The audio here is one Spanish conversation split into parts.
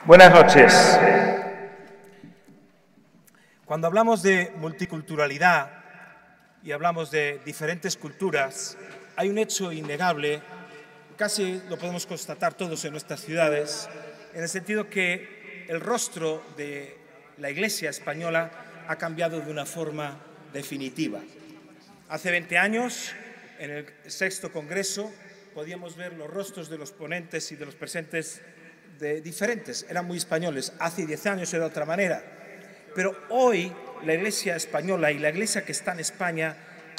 Buenas noches. Cuando hablamos de multiculturalidad y hablamos de diferentes culturas, hay un hecho innegable, casi lo podemos constatar todos en nuestras ciudades, en el sentido que el rostro de la Iglesia española ha cambiado de una forma definitiva. Hace 20 años, en el sexto Congreso, podíamos ver los rostros de los ponentes y de los presentes diferentes, eran muy españoles. Hace 10 años era de otra manera. Pero hoy la Iglesia española y la Iglesia que está en España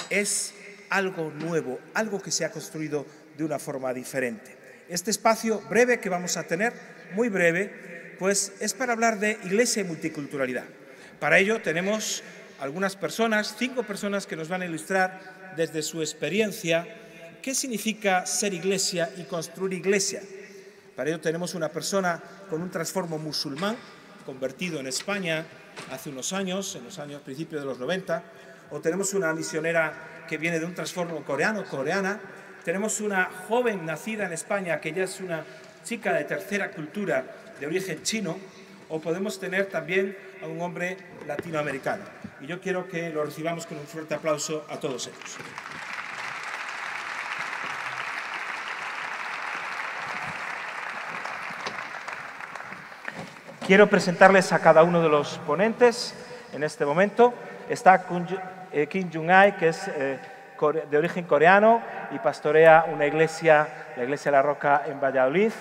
es algo nuevo, algo que se ha construido de una forma diferente. Este espacio breve que vamos a tener, muy breve, pues es para hablar de Iglesia y multiculturalidad. Para ello tenemos algunas personas, 5 personas que nos van a ilustrar desde su experiencia qué significa ser Iglesia y construir Iglesia. Para ello tenemos una persona con un trasfondo musulmán, convertido en España hace unos años, en los años principios de los 90, o tenemos una misionera que viene de un trasfondo coreana, tenemos una joven nacida en España que ya es una chica de tercera cultura de origen chino, o podemos tener también a un hombre latinoamericano. Y yo quiero que lo recibamos con un fuerte aplauso a todos ellos. Quiero presentarles a cada uno de los ponentes en este momento. Está Kim Jung-ai, que es de origen coreano y pastorea una iglesia, la Iglesia de la Roca en Valladolid.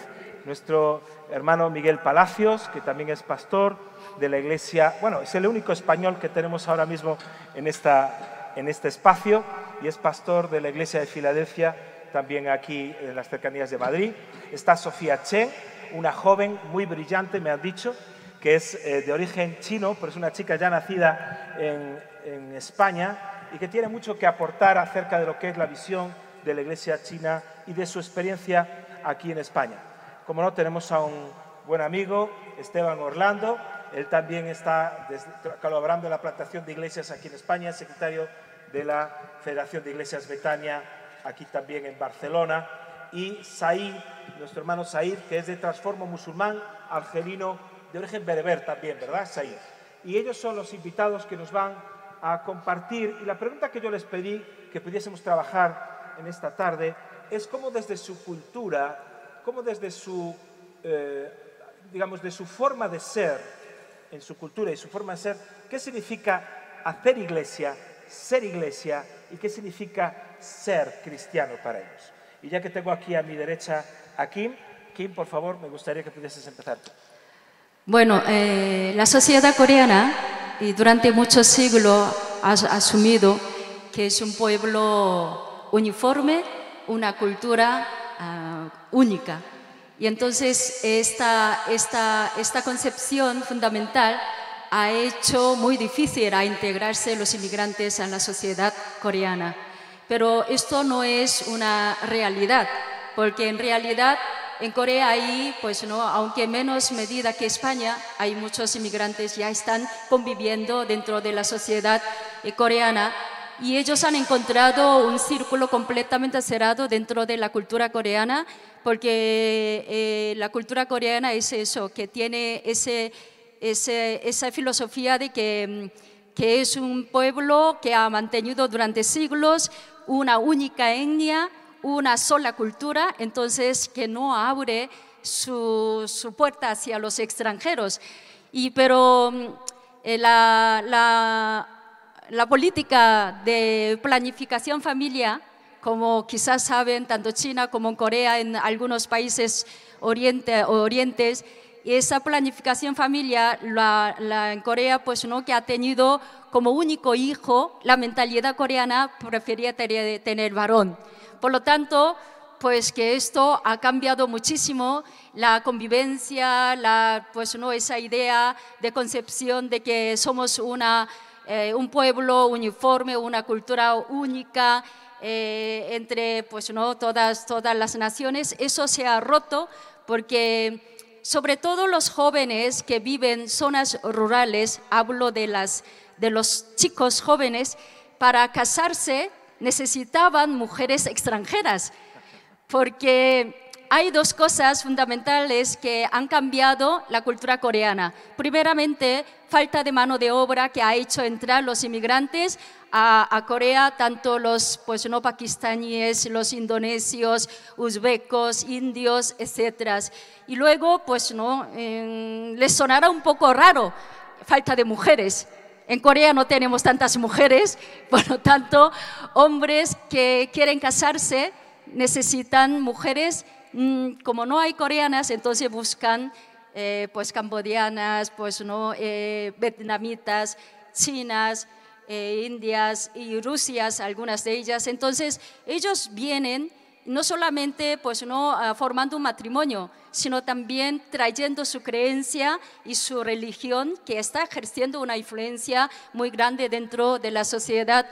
Nuestro hermano Miguel Palacios, que también es pastor de la iglesia, bueno, es el único español que tenemos ahora mismo en este espacio y es pastor de la Iglesia de Filadelfia, también aquí en las cercanías de Madrid. Está Sofía Chen, una joven muy brillante, me han dicho, que es de origen chino, pero es una chica ya nacida en España y que tiene mucho que aportar acerca de lo que es la visión de la Iglesia china y de su experiencia aquí en España. Como no, tenemos a un buen amigo, Esteban Orlando. Él también está colaborando en la plantación de iglesias aquí en España, secretario de la Federación de Iglesias Betania, aquí también en Barcelona. Y Said, nuestro hermano Said, que es de trasfondo musulmán, argelino, de origen bereber también, ¿verdad, Said? Y ellos son los invitados que nos van a compartir. Y la pregunta que yo les pedí que pudiésemos trabajar en esta tarde es cómo desde su cultura, cómo desde su, digamos, de su forma de ser, en su cultura y su forma de ser, qué significa hacer iglesia, ser iglesia y qué significa ser cristiano para ellos. Y ya que tengo aquí a mi derecha a Kim, por favor, me gustaría que pudieses empezar tú. Bueno, la sociedad coreana y durante muchos siglos ha asumido que es un pueblo uniforme, una cultura única. Y entonces esta concepción fundamental ha hecho muy difícil a integrarse los inmigrantes en la sociedad coreana. Pero esto no es una realidad, porque en realidad en Corea hay, pues no, aunque en menos medida que España, hay muchos inmigrantes ya están conviviendo dentro de la sociedad coreana y ellos han encontrado un círculo completamente cerrado dentro de la cultura coreana, porque la cultura coreana es eso, que tiene esa filosofía de que es un pueblo que ha mantenido durante siglos una única etnia, una sola cultura, entonces que no abre su puerta hacia los extranjeros. Pero la política de planificación familiar, como quizás saben, tanto China como en Corea, en algunos países orientes, esa planificación familiar, en Corea, pues no, que ha tenido como único hijo, la mentalidad coreana prefería tener varón. Por lo tanto, pues que esto ha cambiado muchísimo la convivencia, pues no, esa idea de concepción de que somos un pueblo uniforme, una cultura única entre, pues no, todas las naciones. Eso se ha roto porque sobre todo los jóvenes que viven en zonas rurales, hablo de los chicos jóvenes, para casarse necesitaban mujeres extranjeras, porque hay dos cosas fundamentales que han cambiado la cultura coreana. Primeramente, falta de mano de obra que ha hecho entrar los inmigrantes a Corea, tanto los pues, no pakistaníes, los indonesios, uzbecos, indios, etc. Y luego, pues no, les sonará un poco raro, falta de mujeres. En Corea no tenemos tantas mujeres, por lo tanto, hombres que quieren casarse necesitan mujeres. Como no hay coreanas, entonces buscan pues cambodianas, pues no vietnamitas, chinas, indias y rusias, algunas de ellas. Entonces ellos vienen no solamente pues no formando un matrimonio, sino también trayendo su creencia y su religión, que está ejerciendo una influencia muy grande dentro de la sociedad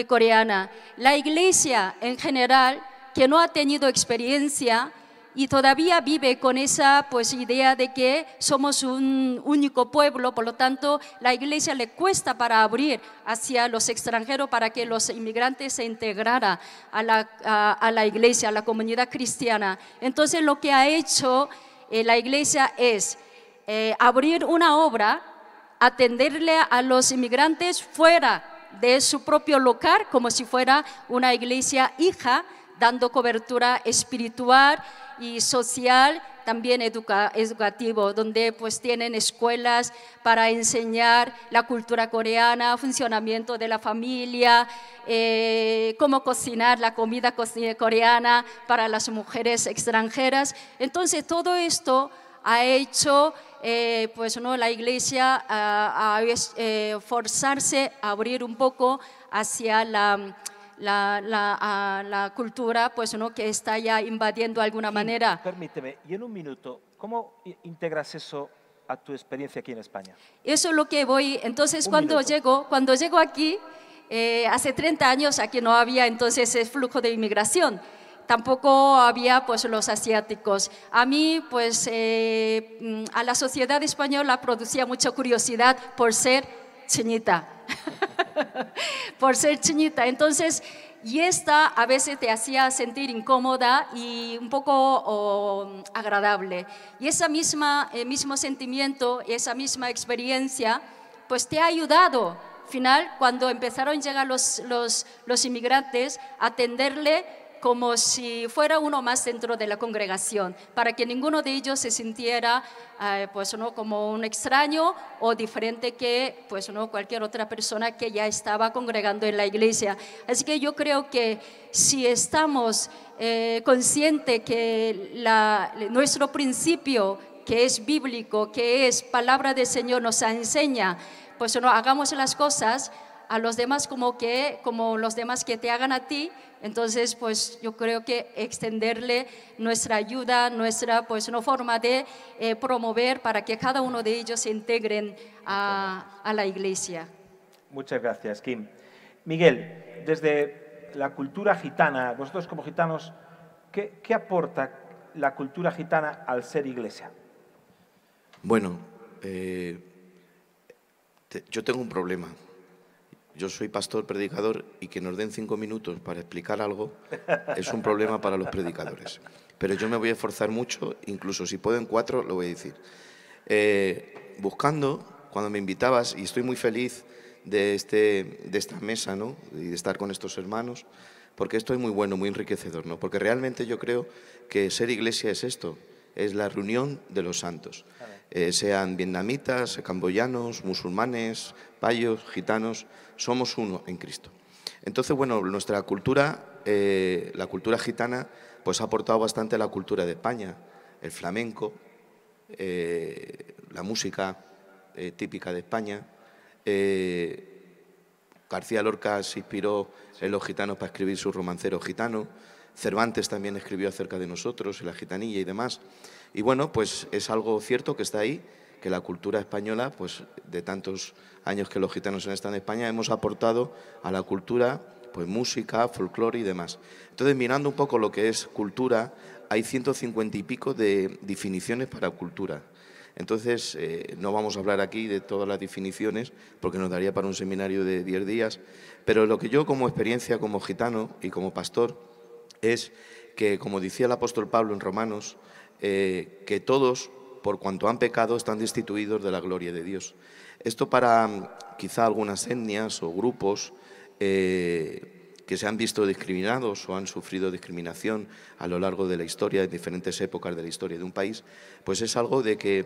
coreana. La iglesia en general, que no ha tenido experiencia y todavía vive con esa pues, idea de que somos un único pueblo, por lo tanto, la iglesia le cuesta para abrir hacia los extranjeros para que los inmigrantes se integraran a la iglesia, a la comunidad cristiana. Entonces, lo que ha hecho la iglesia es abrir una obra, atenderle a los inmigrantes fuera de su propio local, como si fuera una iglesia hija, dando cobertura espiritual y social, también educativo, donde pues tienen escuelas para enseñar la cultura coreana, funcionamiento de la familia, cómo cocinar la comida coreana para las mujeres extranjeras. Entonces todo esto ha hecho pues, ¿no? la iglesia a forzarse a abrir un poco hacia la cultura pues, ¿no? que está ya invadiendo de alguna manera. Permíteme, y en un minuto, ¿cómo integras eso a tu experiencia aquí en España? Eso es lo que voy, entonces cuando llego aquí, hace 30 años aquí no había entonces ese flujo de inmigración, tampoco había pues los asiáticos. A mí pues a la sociedad española producía mucha curiosidad por ser chinita. Por ser chinita, entonces, y esta a veces te hacía sentir incómoda y un poco agradable. Y ese mismo sentimiento, esa misma experiencia, pues te ha ayudado, al final, cuando empezaron a llegar los inmigrantes, a atenderle como si fuera uno más dentro de la congregación, para que ninguno de ellos se sintiera pues, ¿no? como un extraño o diferente que pues, ¿no? cualquier otra persona que ya estaba congregando en la iglesia. Así que yo creo que si estamos conscientes que nuestro principio, que es bíblico, que es palabra del Señor, nos enseña, pues no hagamos las cosas a los demás como los demás que te hagan a ti. Entonces, pues yo creo que extenderle nuestra ayuda, nuestra pues, no forma de promover para que cada uno de ellos se integren a la iglesia. Muchas gracias, Kim. Miguel, desde la cultura gitana, vosotros como gitanos, ¿qué aporta la cultura gitana al ser iglesia? Bueno, yo tengo un problema. Yo soy pastor, predicador, y que nos den 5 minutos para explicar algo es un problema para los predicadores. Pero yo me voy a esforzar mucho, incluso si puedo en 4 lo voy a decir. Buscando, cuando me invitabas, y estoy muy feliz de esta mesa, ¿no? Y de estar con estos hermanos, porque esto es muy bueno, muy enriquecedor, ¿no? Porque realmente yo creo que ser iglesia es esto, es la reunión de los santos. Sean vietnamitas, camboyanos, musulmanes, payos, gitanos, somos uno en Cristo. Entonces, bueno, nuestra cultura, la cultura gitana, pues ha aportado bastante a la cultura de España, el flamenco, la música típica de España. García Lorca se inspiró en los gitanos para escribir su romancero gitano. Cervantes también escribió acerca de nosotros, en la gitanilla y demás. Y bueno, pues es algo cierto que está ahí, que la cultura española, pues de tantos años que los gitanos están en España, hemos aportado a la cultura pues música, folclore y demás. Entonces, mirando un poco lo que es cultura, hay 150 y pico de definiciones para cultura. Entonces, no vamos a hablar aquí de todas las definiciones, porque nos daría para un seminario de 10 días, pero lo que yo como experiencia como gitano y como pastor es que, como decía el apóstol Pablo en Romanos, que todos, por cuanto han pecado, están destituidos de la gloria de Dios. Esto para quizá algunas etnias o grupos que se han visto discriminados o han sufrido discriminación a lo largo de la historia, en diferentes épocas de la historia de un país, pues es algo de que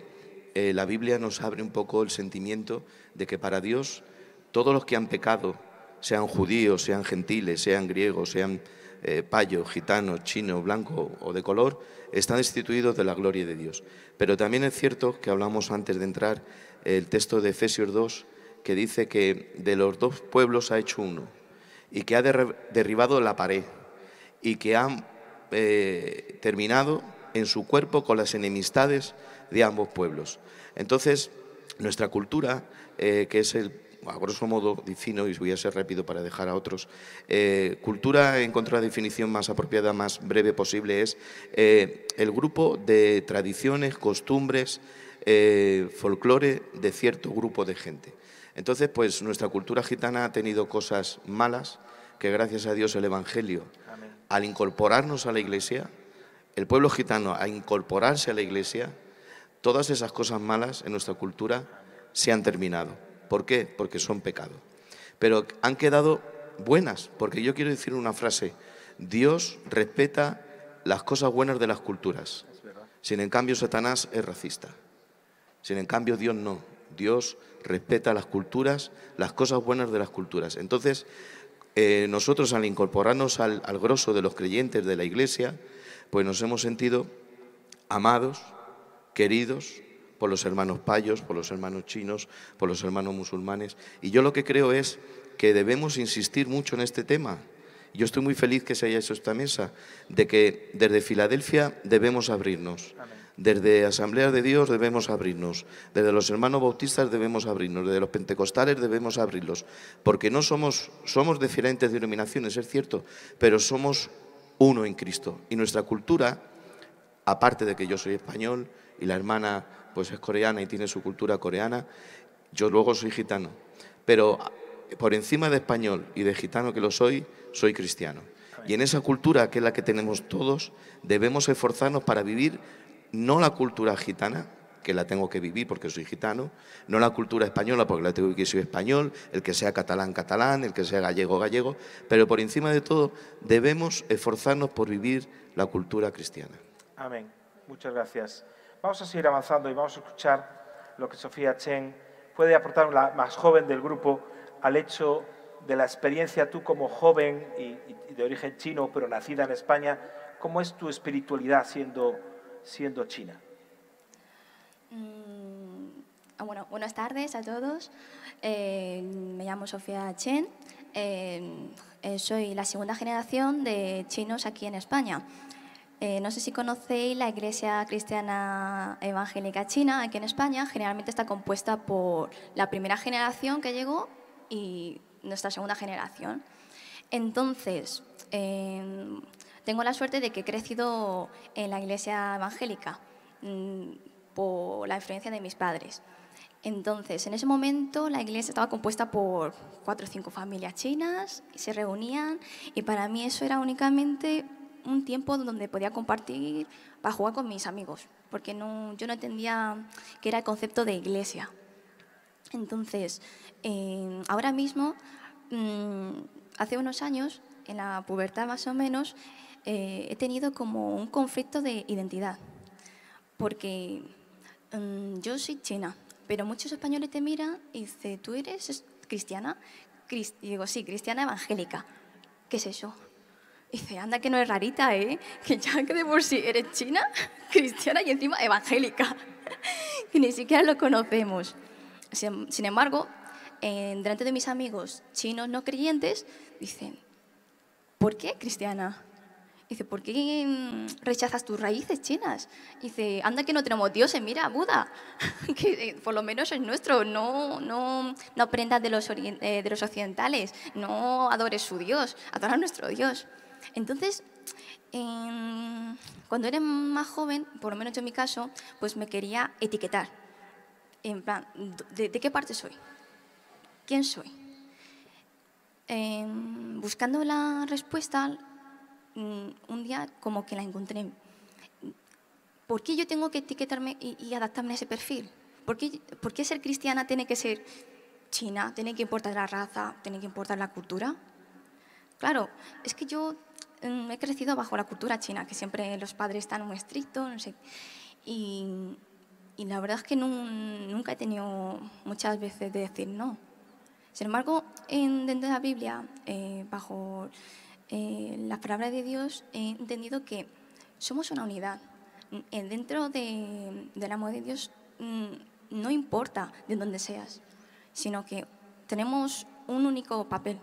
la Biblia nos abre un poco el sentimiento de que para Dios todos los que han pecado, sean judíos, sean gentiles, sean griegos, sean payos, gitanos, chinos, blancos o de color, están destituidos de la gloria de Dios. Pero también es cierto que hablamos antes de entrar el texto de Efesios 2, que dice que de los dos pueblos ha hecho uno y que ha derribado la pared y que ha terminado en su cuerpo con las enemistades de ambos pueblos. Entonces, nuestra cultura, que es a grosso modo defino, y voy a ser rápido para dejar a otros, cultura, en contra de la definición más apropiada, más breve posible, es el grupo de tradiciones, costumbres, folclore de cierto grupo de gente. Entonces, pues nuestra cultura gitana ha tenido cosas malas que gracias a Dios el Evangelio, amén, al incorporarnos a la Iglesia, el pueblo gitano a incorporarse a la Iglesia, todas esas cosas malas en nuestra cultura se han terminado. ¿Por qué? Porque son pecado. Pero han quedado buenas, porque yo quiero decir una frase: Dios respeta las cosas buenas de las culturas. Sin en cambio, Satanás es racista. Sin en cambio, Dios no. Dios respeta las culturas, las cosas buenas de las culturas. Entonces, nosotros al incorporarnos al grosso de los creyentes de la Iglesia, pues nos hemos sentido amados, queridos por los hermanos payos, por los hermanos chinos, por los hermanos musulmanes. Y yo lo que creo es que debemos insistir mucho en este tema. Yo estoy muy feliz que se haya hecho esta mesa, de que desde Filadelfia debemos abrirnos. Amén. Desde Asamblea de Dios debemos abrirnos, desde los hermanos bautistas debemos abrirnos, desde los pentecostales debemos abrirlos, porque no somos de diferentes denominaciones, es cierto, pero somos uno en Cristo. Y nuestra cultura, aparte de que yo soy español y la hermana pues es coreana y tiene su cultura coreana, yo luego soy gitano, pero por encima de español y de gitano que lo soy cristiano. Y en esa cultura, que es la que tenemos todos, debemos esforzarnos para vivir no la cultura gitana, que la tengo que vivir porque soy gitano, no la cultura española porque la tengo que vivir, soy español, el que sea catalán, catalán, el que sea gallego, gallego, pero por encima de todo debemos esforzarnos por vivir la cultura cristiana. Amén. Muchas gracias. Vamos a seguir avanzando y vamos a escuchar lo que Sofía Chen puede aportar, la más joven del grupo, al hecho de la experiencia tú como joven y de origen chino, pero nacida en España. ¿Cómo es tu espiritualidad siendo china? Bueno, buenas tardes a todos. Me llamo Sofía Chen. Soy la segunda generación de chinos aquí en España. No sé si conocéis la Iglesia Cristiana Evangélica China aquí en España. Generalmente está compuesta por la primera generación que llegó y nuestra segunda generación. Entonces, tengo la suerte de que he crecido en la Iglesia Evangélica por la influencia de mis padres. Entonces, en ese momento la iglesia estaba compuesta por 4 o 5 familias chinas y se reunían, y para mí eso era únicamente un tiempo donde podía compartir para jugar con mis amigos, porque yo no entendía qué era el concepto de iglesia. Entonces, ahora mismo, hace unos años, en la pubertad más o menos, he tenido como un conflicto de identidad, porque yo soy china, pero muchos españoles te miran y dicen, ¿tú eres cristiana? Y digo, sí, cristiana evangélica. ¿Qué es eso? Y dice, anda que no es rarita, ¿eh? Que ya que de por sí eres china, cristiana y encima evangélica. Que ni siquiera lo conocemos. Sin embargo, delante de mis amigos chinos no creyentes, dicen, ¿por qué cristiana? Dice, ¿por qué rechazas tus raíces chinas? Dice, anda que no tenemos dioses, mira, Buda, que por lo menos es nuestro, no aprendas de los occidentales, no adores su Dios, adora nuestro Dios. Entonces, cuando era más joven, por lo menos yo en mi caso, pues me quería etiquetar. En plan, ¿de qué parte soy? ¿Quién soy? Buscando la respuesta, un día como que la encontré. ¿Por qué yo tengo que etiquetarme y adaptarme a ese perfil? ¿Por qué ser cristiana tiene que ser china? ¿Tiene que importar la raza? ¿Tiene que importar la cultura? Claro, es que yo he crecido bajo la cultura china, que siempre los padres están muy estrictos, no sé. Y la verdad es que nunca he tenido muchas veces de decir no. Sin embargo, dentro de la Biblia, bajo la palabra de Dios, he entendido que somos una unidad. Dentro del amor de Dios no importa de dónde seas, sino que tenemos un único papel,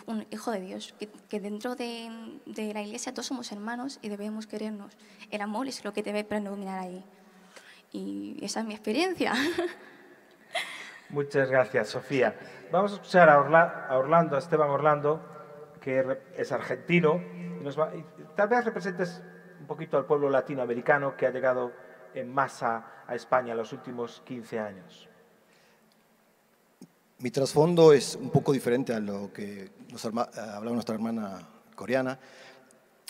un hijo de Dios, que dentro de la Iglesia todos somos hermanos y debemos querernos. El amor es lo que debe predominar ahí. Y esa es mi experiencia. Muchas gracias, Sofía. Vamos a escuchar a Orlando, a Esteban Orlando, que es argentino. Y tal vez representes un poquito al pueblo latinoamericano que ha llegado en masa a España en los últimos 15 años. Mi trasfondo es un poco diferente a lo que hablaba nuestra hermana coreana.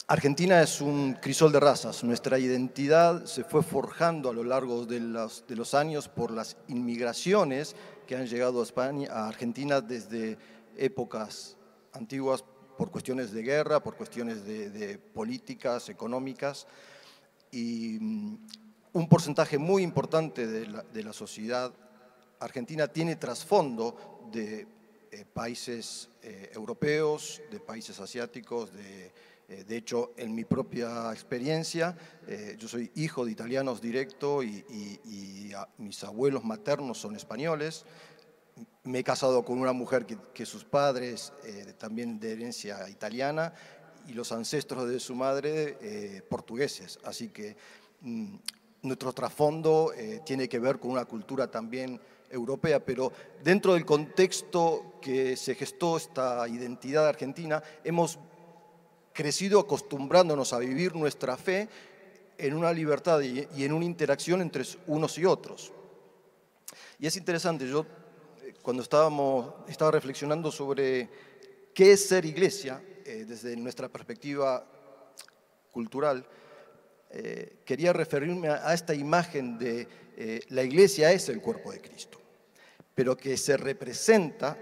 Argentina es un crisol de razas. Nuestra identidad se fue forjando a lo largo de los años por las inmigraciones que han llegado a España, a Argentina desde épocas antiguas por cuestiones de guerra, por cuestiones de políticas, económicas. Y un porcentaje muy importante de la sociedad argentina tiene trasfondo de países europeos, de países asiáticos, de hecho, en mi propia experiencia, yo soy hijo de italianos directo y mis abuelos maternos son españoles. Me he casado con una mujer que sus padres también de herencia italiana y los ancestros de su madre portugueses. Así que nuestro trasfondo tiene que ver con una cultura también europea, pero dentro del contexto que se gestó esta identidad argentina, hemos crecido acostumbrándonos a vivir nuestra fe en una libertad y en una interacción entre unos y otros. Y es interesante, yo cuando estaba reflexionando sobre qué es ser iglesia, desde nuestra perspectiva cultural, quería referirme a esta imagen de la iglesia es el cuerpo de Cristo, pero que se representa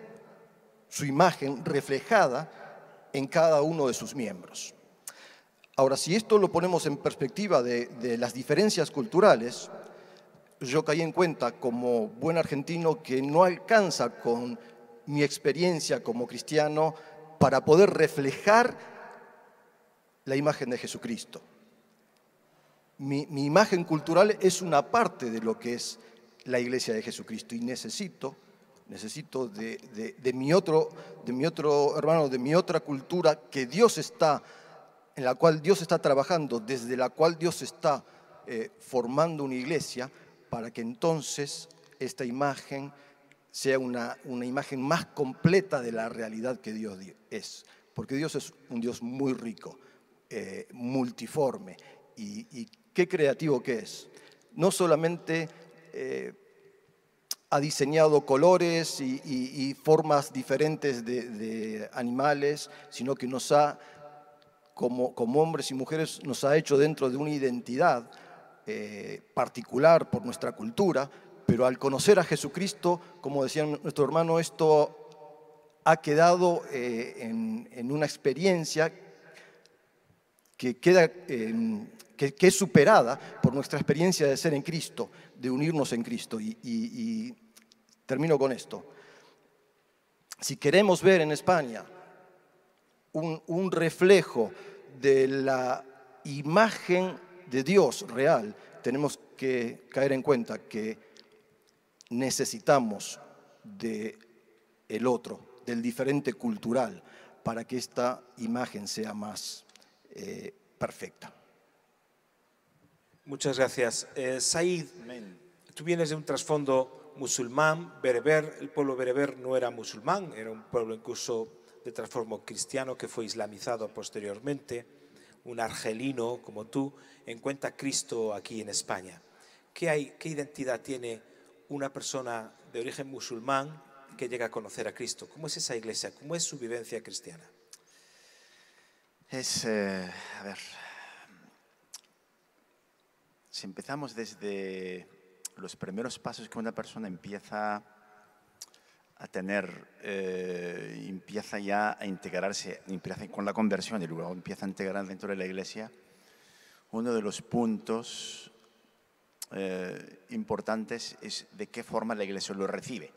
su imagen reflejada en cada uno de sus miembros. Ahora, si esto lo ponemos en perspectiva de las diferencias culturales, yo caí en cuenta como buen argentino que no alcanza con mi experiencia como cristiano para poder reflejar la imagen de Jesucristo. Mi imagen cultural es una parte de lo que es la iglesia de Jesucristo y necesito de mi otro hermano, de mi otra cultura en la cual Dios está trabajando, desde la cual Dios está formando una iglesia, para que entonces esta imagen sea una imagen más completa de la realidad que Dios es. Porque Dios es un Dios muy rico, multiforme y qué creativo que es. No solamente ha diseñado colores y formas diferentes de animales, sino que nos ha, como hombres y mujeres, nos ha hecho dentro de una identidad particular por nuestra cultura, pero al conocer a Jesucristo, como decía nuestro hermano, esto ha quedado en una experiencia que es superada por nuestra experiencia de ser en Cristo, de unirnos en Cristo. Y termino con esto. Si queremos ver en España un reflejo de la imagen de Dios real, tenemos que caer en cuenta que necesitamos del otro, del diferente cultural, para que esta imagen sea más perfecta. Muchas gracias. Said, tú vienes de un trasfondo musulmán, bereber. El pueblo bereber no era musulmán, era un pueblo incluso de trasfondo cristiano que fue islamizado posteriormente. Un argelino como tú encuentra a Cristo aquí en España. ¿Qué identidad tiene una persona de origen musulmán que llega a conocer a Cristo? ¿Cómo es esa iglesia? ¿Cómo es su vivencia cristiana? A ver, si empezamos desde los primeros pasos que una persona empieza a tener, empieza ya a integrarse, empieza con la conversión y luego empieza a integrar dentro de la iglesia, uno de los puntos importantes es de qué forma la iglesia lo recibe.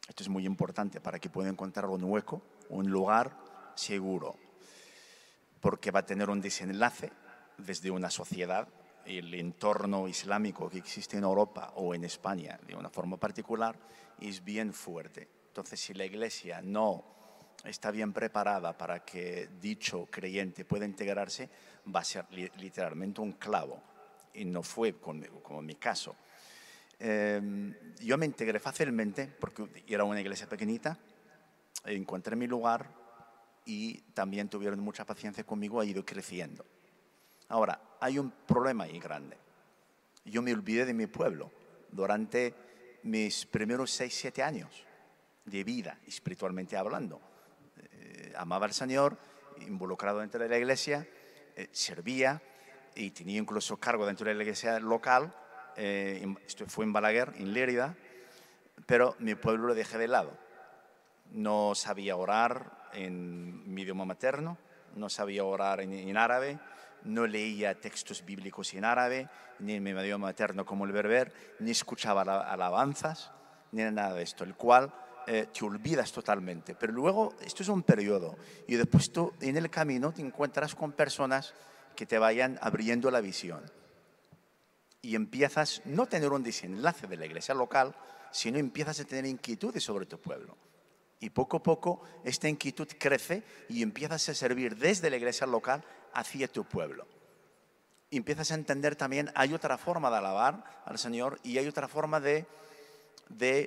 Esto es muy importante para que pueda encontrar un hueco, un lugar seguro, porque va a tener un desenlace desde una sociedad, el entorno islámico que existe en Europa o en España de una forma particular es bien fuerte. Entonces, si la iglesia no está bien preparada para que dicho creyente pueda integrarse, va a ser literalmente un clavo. Y no fue como en mi caso. Yo me integré fácilmente porque era una iglesia pequeñita, encontré mi lugar y también tuvieron mucha paciencia conmigo, ha ido creciendo. Ahora, hay un problema ahí grande. Yo me olvidé de mi pueblo durante mis primeros 6, 7 años de vida, espiritualmente hablando. Amaba al Señor, involucrado dentro de la iglesia, servía y tenía incluso cargo dentro de la iglesia local. Esto fue en Balaguer, en Lérida, pero mi pueblo lo dejé de lado. No sabía orar en mi idioma materno, no sabía orar en árabe, no leía textos bíblicos en árabe, ni en mi idioma materno como el berber, ni escuchaba alabanzas, ni nada de esto, el cual te olvidas totalmente. Pero luego, esto es un periodo, y después tú en el camino te encuentras con personas que te vayan abriendo la visión. Y empiezas no a tener un desenlace de la iglesia local, sino empiezas a tener inquietudes sobre tu pueblo. Y poco a poco esta inquietud crece y empiezas a servir desde la iglesia local hacia tu pueblo. Y empiezas a entender también, hay otra forma de alabar al Señor y hay otra forma de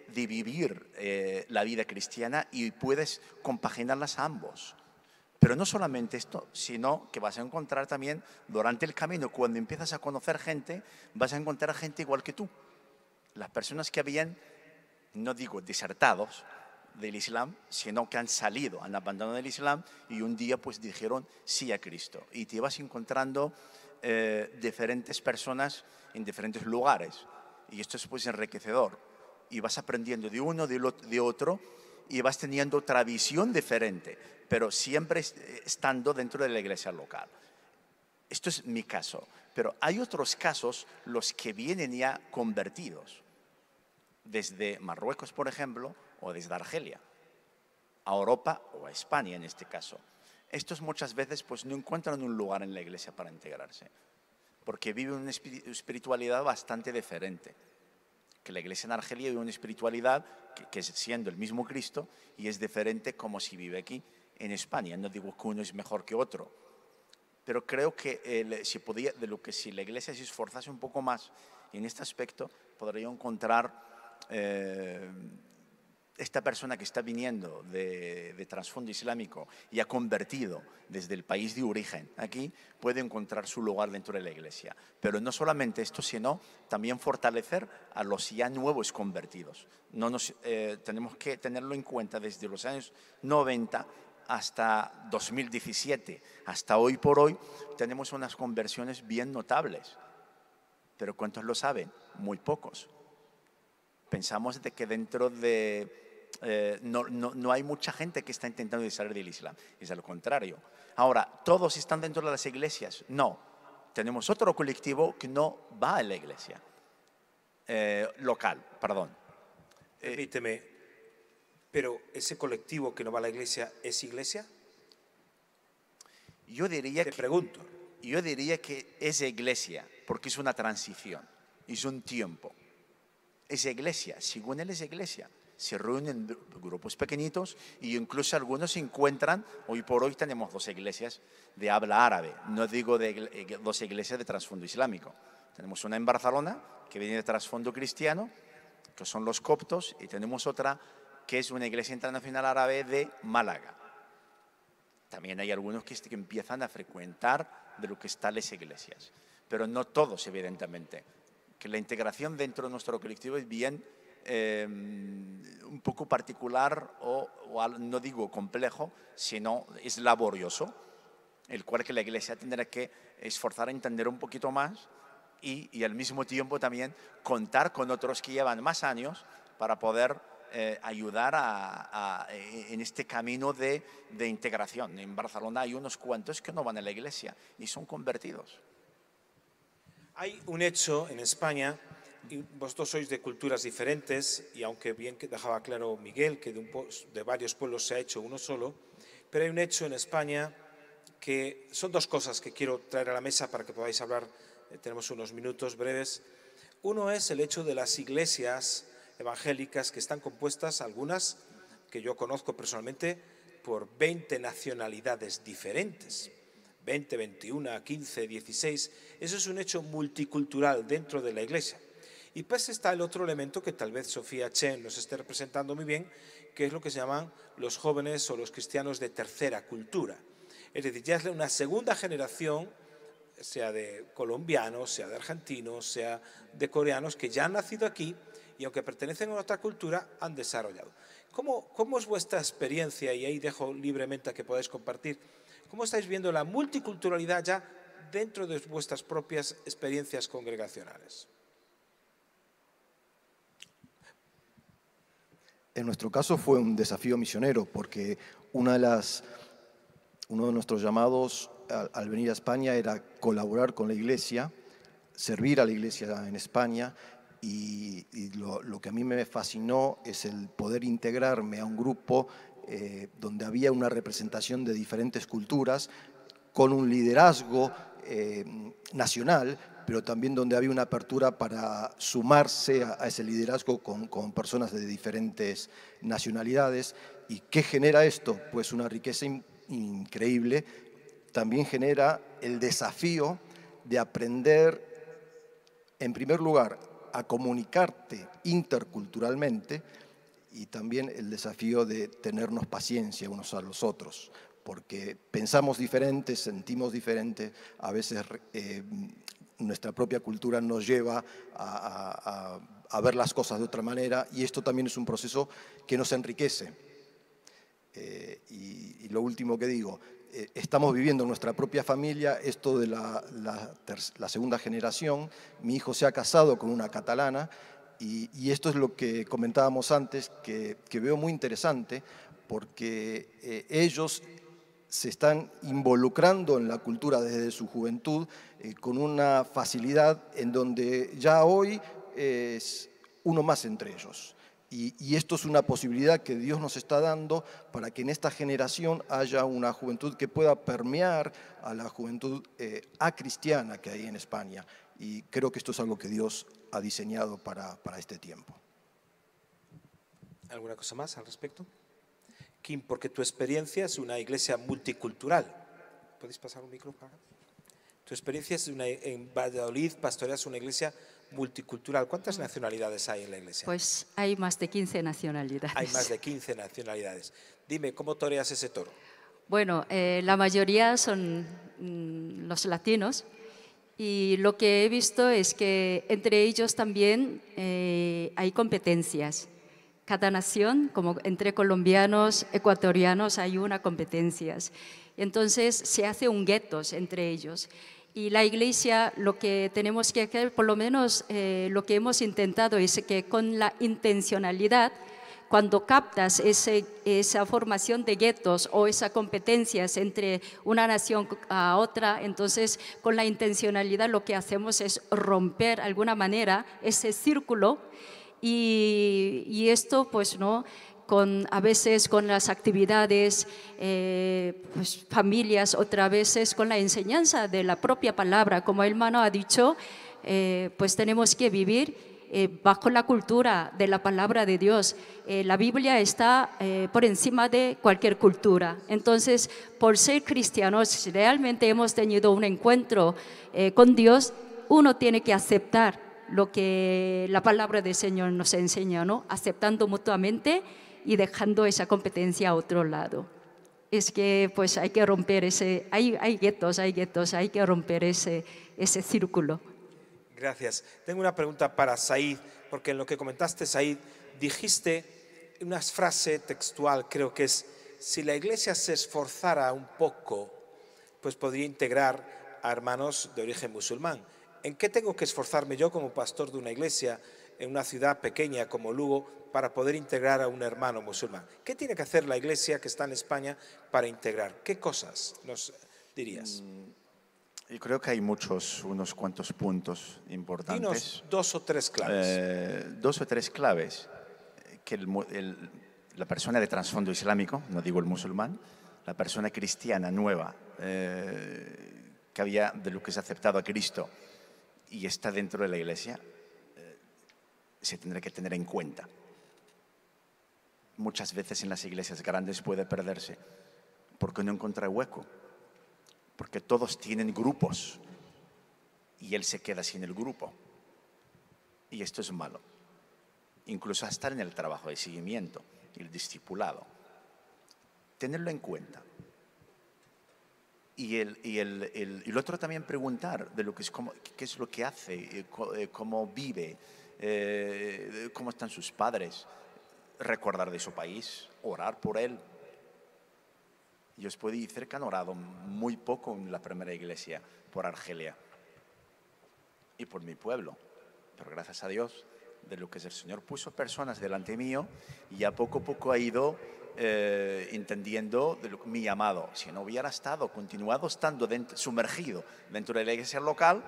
vivir la vida cristiana y puedes compaginarlas a ambos. Pero no solamente esto, sino que vas a encontrar también durante el camino, cuando empiezas a conocer gente, vas a encontrar gente igual que tú. Las personas que habían, no digo desertados del Islam, sino que han salido, han abandonado el Islam y un día pues dijeron sí a Cristo. Y te vas encontrando diferentes personas en diferentes lugares. Y esto es pues enriquecedor. Y vas aprendiendo de uno, de otro, y vas teniendo otra visión diferente, pero siempre estando dentro de la iglesia local. Esto es mi caso, pero hay otros casos, los que vienen ya convertidos, desde Marruecos, por ejemplo, o desde Argelia, a Europa o a España en este caso. Estos muchas veces pues, no encuentran un lugar en la iglesia para integrarse, porque viven una espiritualidad bastante diferente. Que la iglesia en Argelia vive una espiritualidad que es siendo el mismo Cristo y es diferente como si vive aquí en España. No digo que uno es mejor que otro, pero creo que si la iglesia se esforzase un poco más en este aspecto, podría encontrar esta persona que está viniendo de trasfondo islámico y ha convertido desde el país de origen aquí, puede encontrar su lugar dentro de la iglesia. Pero no solamente esto, sino también fortalecer a los ya nuevos convertidos. Tenemos que tenerlo en cuenta desde los años 90 hasta 2017, hasta hoy por hoy, tenemos unas conversiones bien notables. Pero ¿cuántos lo saben? Muy pocos. Pensamos de que dentro de... no hay mucha gente que está intentando salir del Islam, es al contrario. Ahora, ¿todos están dentro de las iglesias? No, tenemos otro colectivo que no va a la iglesia local, perdón. Permíteme, pero ¿ese colectivo que no va a la iglesia es iglesia? Yo diría Te pregunto. Yo diría que es iglesia, porque es una transición, es un tiempo. Es iglesia, según él es iglesia. Se reúnen grupos pequeñitos y incluso algunos se encuentran, hoy por hoy tenemos 2 iglesias de habla árabe, no digo 2 iglesias de trasfondo islámico. Tenemos una en Barcelona que viene de trasfondo cristiano, que son los coptos, y tenemos otra que es una iglesia internacional árabe de Málaga. También hay algunos que empiezan a frecuentar de lo que están las iglesias, pero no todos evidentemente. Que la integración dentro de nuestro colectivo es bien un poco particular no digo complejo, sino es laborioso, el cual que la Iglesia tendrá que esforzar a entender un poquito más y al mismo tiempo también contar con otros que llevan más años para poder ayudar en este camino de integración. En Barcelona hay unos cuantos que no van a la Iglesia y son convertidos. Hay un hecho en España, y vosotros sois de culturas diferentes, y aunque bien que dejaba claro Miguel que de varios pueblos se ha hecho uno solo, pero hay un hecho en España que son dos cosas que quiero traer a la mesa para que podáis hablar, tenemos unos minutos breves. Uno es el hecho de las iglesias evangélicas que están compuestas, algunas que yo conozco personalmente, por 20 nacionalidades diferentes. 20, 21, 15, 16, eso es un hecho multicultural dentro de la Iglesia. Y pues está el otro elemento que tal vez Sofía Chen nos esté representando muy bien, que es lo que se llaman los jóvenes o los cristianos de tercera cultura. Es decir, ya es una segunda generación, sea de colombianos, sea de argentinos, sea de coreanos, que ya han nacido aquí y aunque pertenecen a otra cultura, han desarrollado. ¿Cómo es vuestra experiencia? Y ahí dejo libremente a que podáis compartir. ¿Cómo estáis viendo la multiculturalidad ya dentro de vuestras propias experiencias congregacionales? En nuestro caso fue un desafío misionero porque uno de nuestros llamados al venir a España era colaborar con la Iglesia, servir a la Iglesia en España y lo que a mí me fascinó es el poder integrarme a un grupo donde había una representación de diferentes culturas, con un liderazgo nacional, pero también donde había una apertura para sumarse a ese liderazgo con personas de diferentes nacionalidades. ¿Y qué genera esto? Pues una riqueza increíble. También genera el desafío de aprender, en primer lugar, a comunicarte interculturalmente, y también el desafío de tenernos paciencia unos a los otros, porque pensamos diferentes, sentimos diferentes, a veces nuestra propia cultura nos lleva a ver las cosas de otra manera, y esto también es un proceso que nos enriquece. Y lo último que digo, estamos viviendo en nuestra propia familia esto de la segunda generación. Mi hijo se ha casado con una catalana, y esto es lo que comentábamos antes, que veo muy interesante, porque ellos se están involucrando en la cultura desde su juventud con una facilidad en donde ya hoy es uno más entre ellos. Y esto es una posibilidad que Dios nos está dando para que en esta generación haya una juventud que pueda permear a la juventud acristiana que hay en España. Y creo que esto es algo que Dios ha diseñado para este tiempo. ¿Alguna cosa más al respecto? Kim, porque tu experiencia es una iglesia multicultural. ¿Podéis pasar un micrófono? Tu experiencia es en Valladolid, pastoreas una iglesia multicultural. ¿Cuántas nacionalidades hay en la iglesia? Pues hay más de 15 nacionalidades. Hay más de 15 nacionalidades. Dime, ¿cómo toreas ese toro? Bueno, la mayoría son los latinos, y lo que he visto es que entre ellos también hay competencias. Cada nación, como entre colombianos, ecuatorianos, hay una competencias. Entonces se hace un guetos entre ellos. Y la Iglesia, lo que tenemos que hacer, por lo menos lo que hemos intentado, es que con la intencionalidad, cuando captas esa formación de guetos o esas competencias entre una nación a otra, entonces con la intencionalidad lo que hacemos es romper de alguna manera ese círculo, y esto pues no, a veces con las actividades, pues, familias, otras veces con la enseñanza de la propia palabra. Como el hermano ha dicho, pues tenemos que vivir bajo la cultura de la palabra de Dios. La Biblia está por encima de cualquier cultura. Entonces, por ser cristianos, si realmente hemos tenido un encuentro con Dios, uno tiene que aceptar lo que la palabra del Señor nos enseña, ¿no? Aceptando mutuamente y dejando esa competencia a otro lado. Es que pues hay que romper hay guetos, hay que romper ese círculo. Gracias. Tengo una pregunta para Said, porque en lo que comentaste, Said, dijiste una frase textual, creo que es, si la Iglesia se esforzara un poco, pues podría integrar a hermanos de origen musulmán. ¿En qué tengo que esforzarme yo como pastor de una iglesia en una ciudad pequeña como Lugo para poder integrar a un hermano musulmán? ¿Qué tiene que hacer la iglesia que está en España para integrar? ¿Qué cosas nos dirías? Yo creo que hay unos cuantos puntos importantes. Dinos 2 o 3 claves. 2 o 3 claves. Que la persona de trasfondo islámico, no digo el musulmán, la persona cristiana nueva, que había de lo que se ha aceptado a Cristo y está dentro de la iglesia, se tendrá que tener en cuenta. Muchas veces en las iglesias grandes puede perderse porque no encuentra hueco, porque todos tienen grupos y él se queda sin el grupo. Y esto es malo. Incluso hasta en el trabajo de seguimiento, el discipulado. Tenerlo en cuenta. Y el otro también preguntar de lo que es, qué es lo que hace, cómo vive, cómo están sus padres, recordar de su país, orar por él. Yo os puedo decir que han orado muy poco en la primera iglesia por Argelia y por mi pueblo, pero gracias a Dios, de lo que el Señor puso personas delante mío y a poco a poco ha ido entendiendo de mi llamado. Si no hubiera continuado estando sumergido dentro de la iglesia local,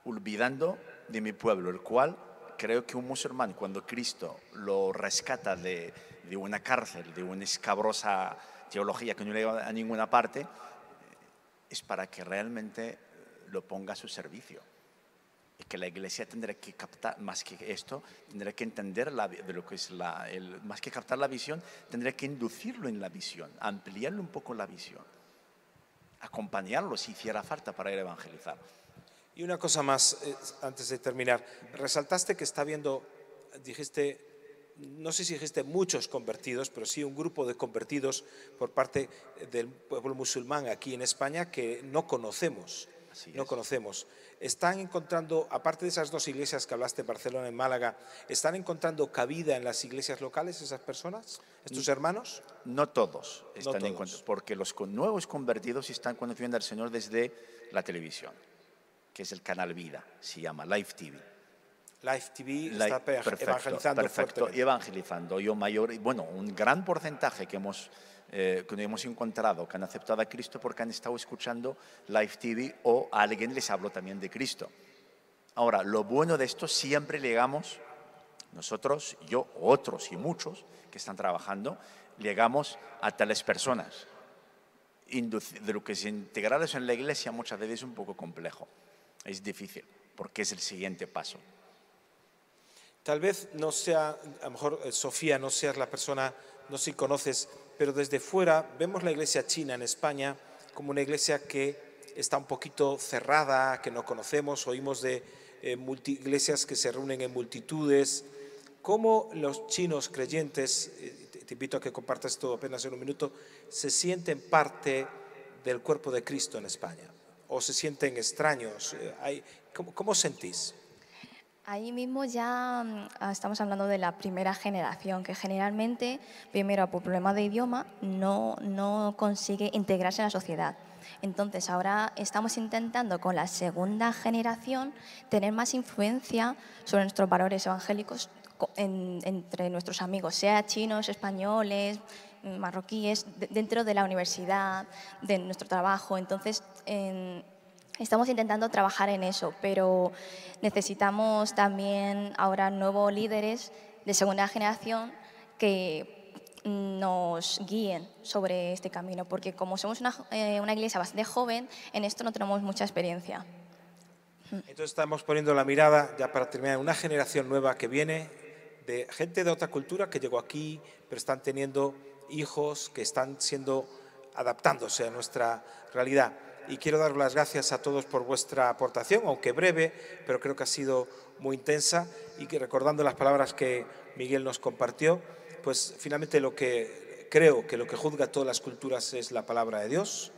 olvidando de mi pueblo, el cual creo que un musulmán, cuando Cristo lo rescata de una cárcel, de una escabrosa teología que no le lleva a ninguna parte, es para que realmente lo ponga a su servicio. Y que la iglesia tendrá que captar, más que esto, tendrá que entender de lo que es más que captar la visión, tendrá que inducirlo en la visión, ampliarle un poco la visión, acompañarlo si hiciera falta para ir a evangelizar. Y una cosa más, antes de terminar, resaltaste que está habiendo, dijiste, no sé si dijiste muchos convertidos, pero sí un grupo de convertidos por parte del pueblo musulmán aquí en España que no conocemos. No conocemos. ¿Están encontrando, aparte de esas 2 iglesias que hablaste, Barcelona y Málaga, están encontrando cabida en las iglesias locales esas personas, estos hermanos? No todos están encontrando, porque los nuevos convertidos están conociendo al Señor desde la televisión, que es el canal Vida, se llama Live TV. Live TV está evangelizando. Perfecto, evangelizando. Un gran porcentaje que hemos encontrado, que han aceptado a Cristo porque han estado escuchando Live TV o a alguien les habló también de Cristo. Ahora, lo bueno de esto, siempre llegamos, nosotros, yo, otros y muchos que están trabajando, llegamos a tales personas. De lo que es integrarlos en la iglesia muchas veces es un poco complejo, es difícil, porque es el siguiente paso. Tal vez no sea, a lo mejor Sofía, no seas la persona, no sé si conoces, pero desde fuera vemos la iglesia china en España como una iglesia que está un poquito cerrada, que no conocemos, oímos de iglesias que se reúnen en multitudes. ¿Cómo los chinos creyentes, te invito a que compartas esto apenas en un minuto, se sienten parte del cuerpo de Cristo en España? ¿O se sienten extraños? ¿Cómo sentís? Ahí mismo ya estamos hablando de la primera generación, que generalmente, primero por problema de idioma, no consigue integrarse en la sociedad. Entonces ahora estamos intentando con la segunda generación tener más influencia sobre nuestros valores evangélicos entre nuestros amigos, sea chinos, españoles, marroquíes, dentro de la universidad, de nuestro trabajo. Entonces, estamos intentando trabajar en eso, pero necesitamos también ahora nuevos líderes de segunda generación que nos guíen sobre este camino, porque como somos una iglesia bastante joven, en esto no tenemos mucha experiencia. Entonces estamos poniendo la mirada, ya para terminar, en una generación nueva que viene de gente de otra cultura que llegó aquí, pero están teniendo hijos que están adaptándose a nuestra realidad. Y quiero dar las gracias a todos por vuestra aportación, aunque breve, pero creo que ha sido muy intensa, y que recordando las palabras que Miguel nos compartió, pues finalmente creo que lo que juzga todas las culturas es la palabra de Dios,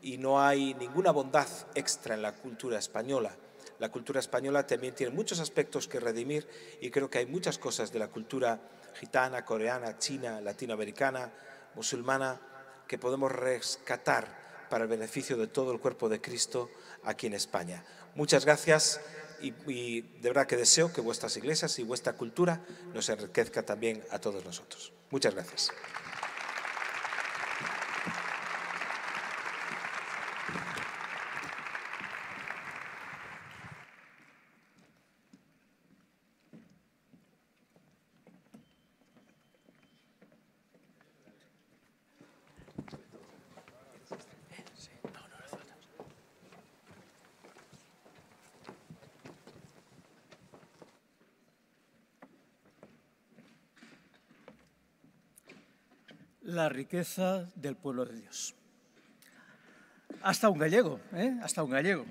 y no hay ninguna bondad extra en la cultura española. La cultura española también tiene muchos aspectos que redimir y creo que hay muchas cosas de la cultura gitana, coreana, china, latinoamericana, musulmana, que podemos rescatar para el beneficio de todo el cuerpo de Cristo aquí en España. Muchas gracias y de verdad que deseo que vuestras iglesias y vuestra cultura nos enriquezca también a todos nosotros. Muchas gracias. La riqueza del pueblo de Dios. Hasta un gallego, ¿eh? Hasta un gallego.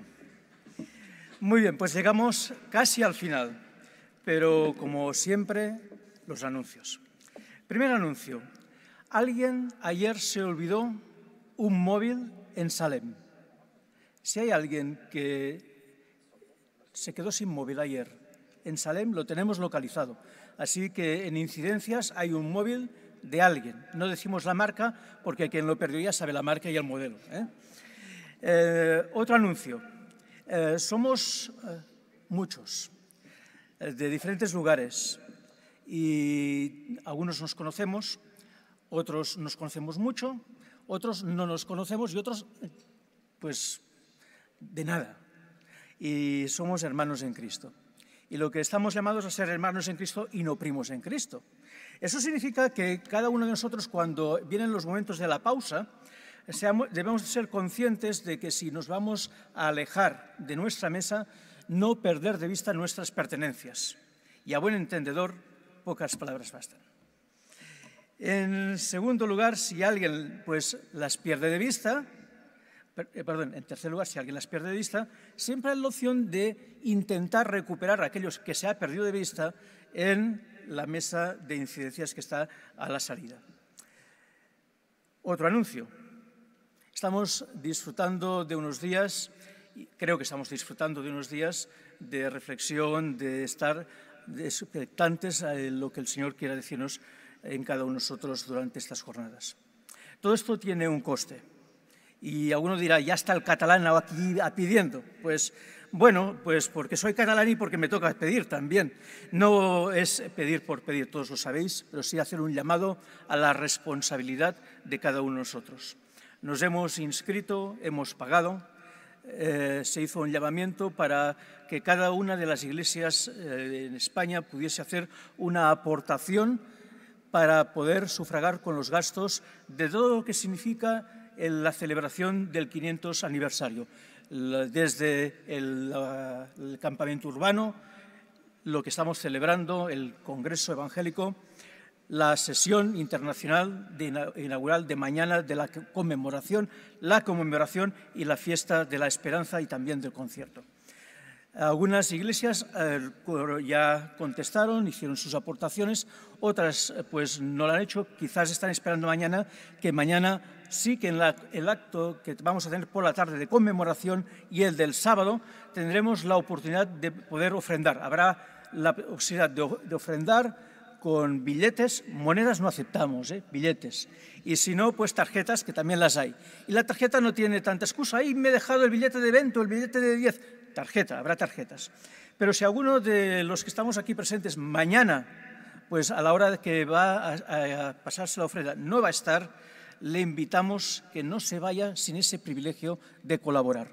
Muy bien, pues llegamos casi al final, pero como siempre, los anuncios. Primer anuncio. Alguien ayer se olvidó un móvil en Salem. Si hay alguien que se quedó sin móvil ayer en Salem, lo tenemos localizado. Así que en incidencias hay un móvil de alguien. No decimos la marca porque quien lo perdió ya sabe la marca y el modelo, ¿eh? Otro anuncio. Somos muchos, de diferentes lugares y algunos nos conocemos, otros nos conocemos mucho, otros no nos conocemos y otros, pues, de nada. Y somos hermanos en Cristo. Y lo que estamos llamados a ser hermanos en Cristo y no primos en Cristo. Eso significa que cada uno de nosotros, cuando vienen los momentos de la pausa, debemos ser conscientes de que si nos vamos a alejar de nuestra mesa, no perder de vista nuestras pertenencias. Y a buen entendedor, pocas palabras bastan. En segundo lugar, si alguien pues, las pierde de vista, en tercer lugar, si alguien las pierde de vista, siempre hay la opción de intentar recuperar a aquellos que se ha perdido de vista en la mesa de incidencias que está a la salida. Otro anuncio. Estamos disfrutando de unos días, creo que estamos disfrutando de unos días de reflexión, de estar expectantes a lo que el Señor quiera decirnos en cada uno de nosotros durante estas jornadas. Todo esto tiene un coste. Y alguno dirá, ya está el catalán aquí pidiendo. Pues bueno, pues porque soy catalán y porque me toca pedir también. No es pedir por pedir, todos lo sabéis, pero sí hacer un llamado a la responsabilidad de cada uno de nosotros. Nos hemos inscrito, hemos pagado, se hizo un llamamiento para que cada una de las iglesias en España pudiese hacer una aportación para poder sufragar con los gastos de todo lo que significa la celebración del 500 aniversario, desde el campamento urbano, lo que estamos celebrando, el Congreso Evangélico, la sesión internacional inaugural de mañana de la conmemoración y la fiesta de la esperanza y también del concierto. Algunas iglesias ya contestaron, hicieron sus aportaciones, otras pues no lo han hecho, quizás están esperando mañana, que mañana sí que en el acto que vamos a tener por la tarde de conmemoración y el del sábado tendremos la oportunidad de poder ofrendar. Habrá la posibilidad de ofrendar con billetes, monedas no aceptamos, billetes. Y si no, pues tarjetas, que también las hay. Y la tarjeta no tiene tanta excusa. Ahí me he dejado el billete de 20 o el billete de 10. Tarjeta, habrá tarjetas. Pero si alguno de los que estamos aquí presentes mañana, pues a la hora de que va a pasarse la ofrenda, no va a estar, le invitamos que no se vaya sin ese privilegio de colaborar.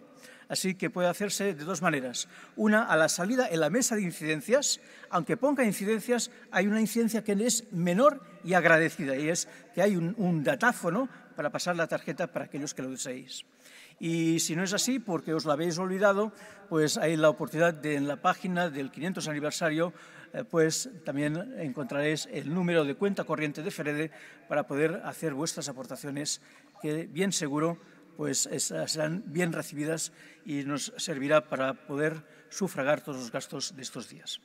Así que puede hacerse de dos maneras. Una, a la salida en la mesa de incidencias, aunque ponga incidencias, hay una incidencia que es menor y agradecida, y es que hay un datáfono para pasar la tarjeta para aquellos que lo deseéis. Y si no es así, porque os lo habéis olvidado, pues hay la oportunidad de en la página del 500 aniversario, pues también encontraréis el número de cuenta corriente de FEREDE para poder hacer vuestras aportaciones, que bien seguro pues serán bien recibidas y nos servirá para poder sufragar todos los gastos de estos días.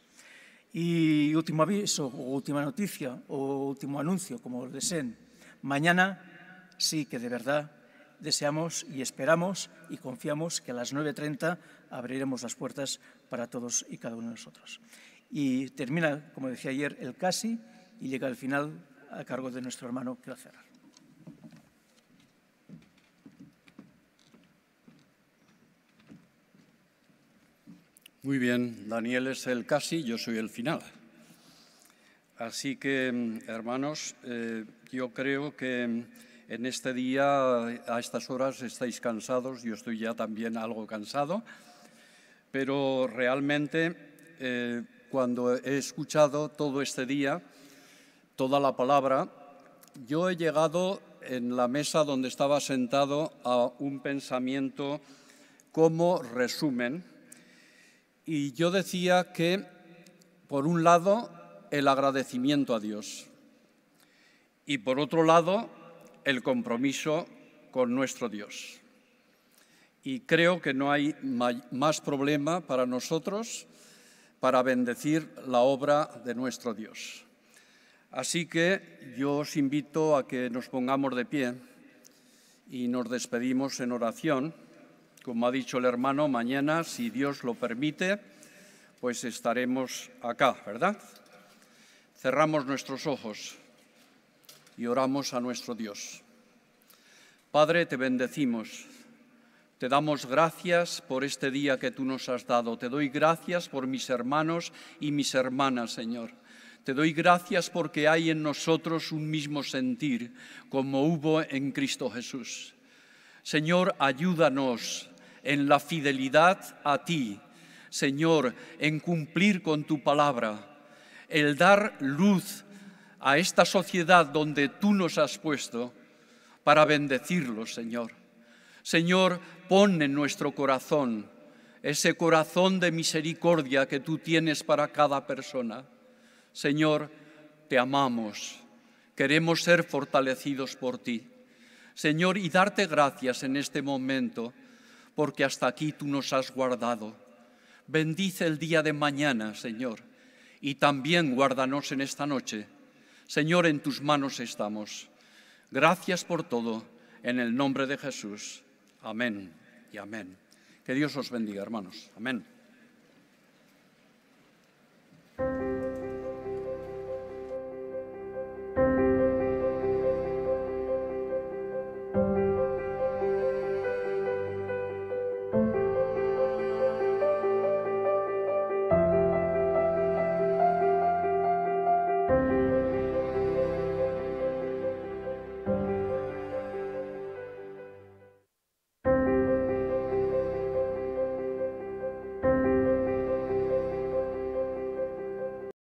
Y último aviso, o última noticia, o último anuncio, como lo deseen. Mañana sí que de verdad deseamos y esperamos y confiamos que a las 9:30 abriremos las puertas para todos y cada uno de nosotros. Y termina, como decía ayer, el casi y llega al final a cargo de nuestro hermano que va a cerrar. Muy bien, Daniel es el casi, yo soy el final. Así que, hermanos, yo creo que en este día, a estas horas, estáis cansados, yo estoy ya también algo cansado, pero realmente cuando he escuchado todo este día, toda la palabra, yo he llegado en la mesa donde estaba sentado a un pensamiento como resumen, y yo decía que, por un lado, el agradecimiento a Dios y, por otro lado, el compromiso con nuestro Dios. Y creo que no hay más problema para nosotros para bendecir la obra de nuestro Dios. Así que yo os invito a que nos pongamos de pie y nos despedimos en oración. Como ha dicho el hermano, mañana, si Dios lo permite, pues estaremos acá, ¿verdad? Cerramos nuestros ojos y oramos a nuestro Dios. Padre, te bendecimos. Te damos gracias por este día que tú nos has dado. Te doy gracias por mis hermanos y mis hermanas, Señor. Te doy gracias porque hay en nosotros un mismo sentir, como hubo en Cristo Jesús. Señor, ayúdanos en la fidelidad a ti. Señor, en cumplir con tu palabra, el dar luz a esta sociedad donde tú nos has puesto para bendecirlos, Señor. Señor, pon en nuestro corazón ese corazón de misericordia que tú tienes para cada persona. Señor, te amamos, queremos ser fortalecidos por ti. Señor, y darte gracias en este momento, porque hasta aquí tú nos has guardado. Bendice el día de mañana, Señor, y también guárdanos en esta noche. Señor, en tus manos estamos. Gracias por todo, en el nombre de Jesús. Amén y amén. Que Dios os bendiga, hermanos. Amén.